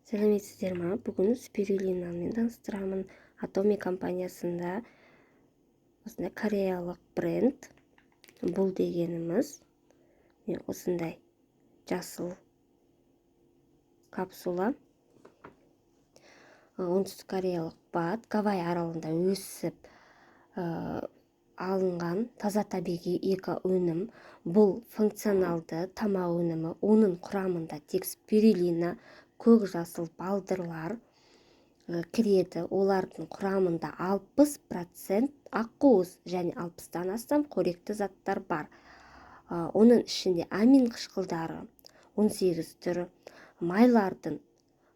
Сәлеметсіздер ма? Бүгін спирулинамен таныстырамын. Atomy компаниясында осындай кореялық бренд. Бұл дегеніміз осындай жасыл капсула. Оңтүстік кореялық бат, Гавай аралында өсіп алынған таза табиғи эко-өнім. Бұл функционалды тамақ өнімі. Оның құрамында тек спирулина, көк жасыл балдырлар кіреді. Олардың құрамында 60% ақуыз және 60-тан астам қоректі заттар бар. Оның ішінде амин қышқылдары 18 түрі, майлардың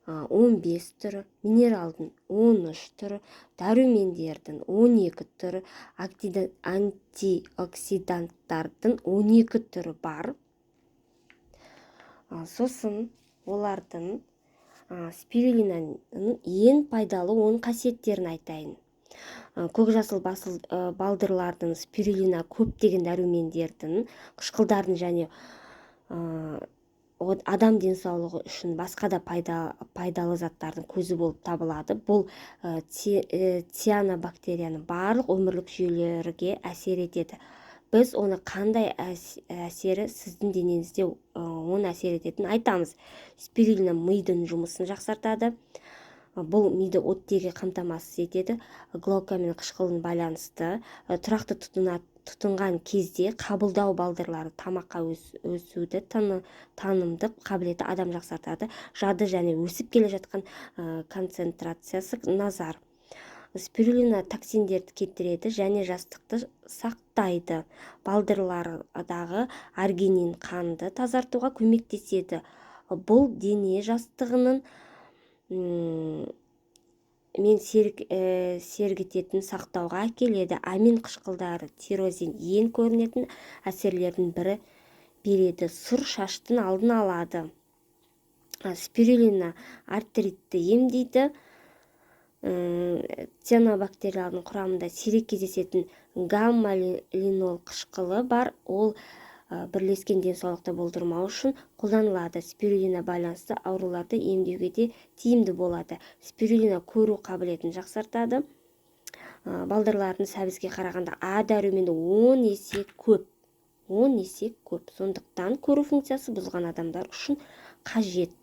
15 түрі, минералдың 13 түрі, дәрумендердің 12 түрі, антиоксиданттардың 12 түрі бар. Сосын олардың спирулинаның ең пайдалы оның қасиеттерін айтайын. Көк жасыл балдырлардың спирулина көптеген дәрумендердің, қышқылдардың және адам денсаулығы үшін басқа да пайдалы заттардың көзі болып табылады. Бұл цианобактерияның барлық өмірлік жүйелерге әсер етеді. Біз оны қандай әсері сіздің денеңізде оны әсер ететінін айтамыз. Спирулина мидың жұмысын жақсартады. Бұл миды оттегі қамтамасыз етеді. Глаукомен қышқылын байланысты тұрақты тұтынған кезде қабылдау балдырлары тамаққа өсуді танымдық қабілеті адам жақсартады. Жады және өсіп келе жатқан концентрациясы назар. Спирулина токсиндерді кетіреді және жастықты сақтайды. Балдырлардағы аргинин қанды тазартуға көмектеседі. Бұл дене жастығының сергітетін сақтауға әкеледі. Амин қышқылдары тирозин ең көрінетін әсерлердің бірі береді. Сұр шаштың алдын алады. Спирулина артритті емдейді. Цианобактериялардың құрамында сирек кездесетін гамма-линол қышқылы бар. Ол бірлескен денсаулықты болдырмау үшін қолданылады. Спирулина байланысты ауруларды емдеуге де тиімді болады. Спирулина көру қабілетін жақсартады. Балдырлардың сәбізге қарағанда А дәруменді 10 есе көп. Сондықтан көру функциясы бұзылған адамдар үшін қажет.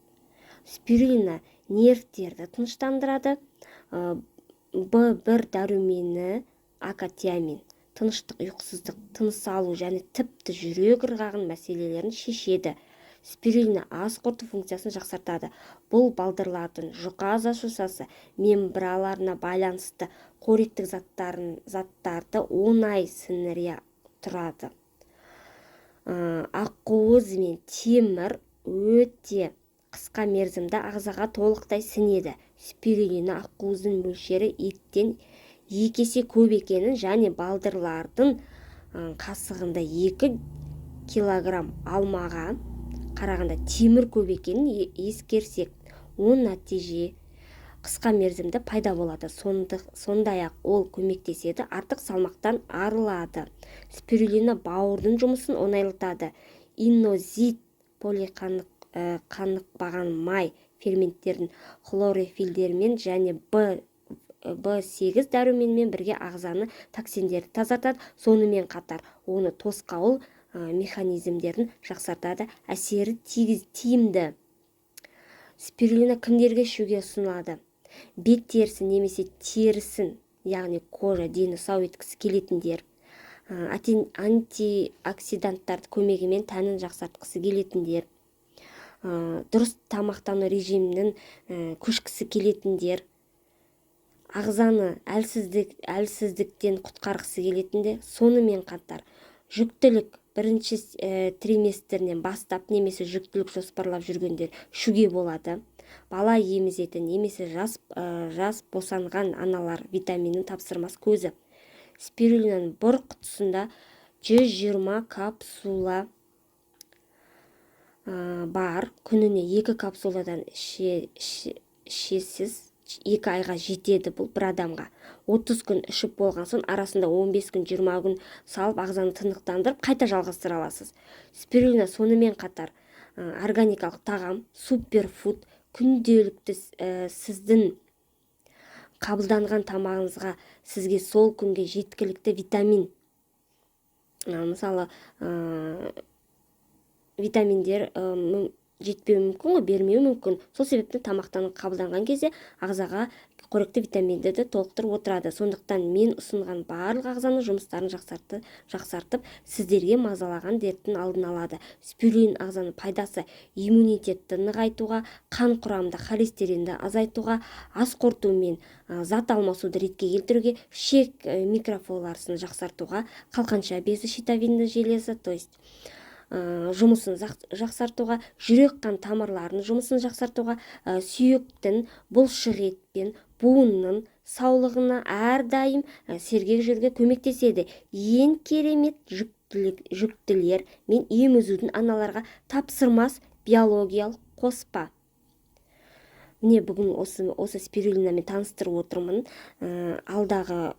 Спирулина нервтерді тыныштандырады. Б1 дәрумені акатиамин тыныштық, ұйқысыздық, тыныс алу және тіпті жүрек ырғағының мәселелерін шешеді. Спирулина ас құрту функциясын жақсартады. Бұл балдырлардың жұқа жасушасы мембраларына байланысты қоректік заттарды оңай сіңіре тұрады. Ақуыз мен темір өте қысқа мерзімді ағзаға толықтай сіңеді. Спирулина ақуыздың мөлшері еттен 2 есе көп екенін және балдырлардың қасығында 2 килограмм алмаға қарағанда темір көп екенін ескерсек, оң нәтиже қысқа мерзімді пайда болады. Сондай-ақ ол көмектеседі, артық салмақтан арылады. Спирулина бауырдың жұмысын оңайлатады. Инозит полиқанықпаған май ферменттердің хлорофилдермен және B8 дәруменмен бірге ағзаны токсиндерді тазартады. Сонымен қатар оны тосқауыл механизмдерін жақсартады. Әсері тиімді. Спирулина кімдерге ішуге ұсынылады? Бет терісі немесе терісін, яғни кожа, дені сау еткісі келетіндер, антиоксиданттарды көмегімен тәнін жақсартқысы келетіндер, дұрыс тамақтану режимінің көшкісі келетіндер, ағзаны әлсіздіктен құтқарғысы келетіндер. Сонымен қатар жүктілік бірінші триместрінен бастап немесе жүктілік жоспарлап жүргендер ішуге болады. Бала емізетін немесе жас босанған аналар витаминнің тапсырмас көзі. Спирулинаның бір құтысында 120 капсула бар. Күніне 2 капсуладан ішесіз. 2 айға жетеді бұл бір адамға. 30 күн ішіп болған соң арасында 15 күн, 20 күн салып ағзаны тынықтандырып қайта жалғастыра аласыз. Спирулина сонымен қатар органикалық тағам, суперфуд, күнделікті сіздің қабылданған тамағыңызға сізге сол күнге жеткілікті витамин, мысалы витаминдер жетпеуі мүмкін ғой, бермеуі мүмкін. Сол себептен тамақтан қабылданған кезде ағзаға қоректі витаминді де толықтырып отырады. Сондықтан мен ұсынған барлық ағзаның жұмыстарын жақсартып, сіздерге мазалаған дерттің алдын алады. Спирулин ағзаның пайдасы иммунитетті нығайтуға, қан құрамында холестеринді азайтуға, ас қорыту мен зат алмасуды ретке келтіруге, ішек микрофлорасын жақсартуға, қалқанша безі щитовидный железі, то есть жұмысын жақсартуға, жүрек қан тамырларының жұмысын жақсартуға, сүйектің, бұлшық ет пен буынның саулығына әрдайым сергек жүруге көмектеседі. Ең керемет жүктілер мен емізудің аналарға тапсырмас биологиялық қоспа. Міне бүгін осы спирулинамен таныстырып отырмын. Алдағы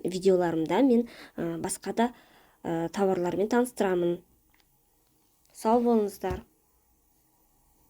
видеоларымда мен басқа да товарлармен таныстырамын. Сау болыңыздар.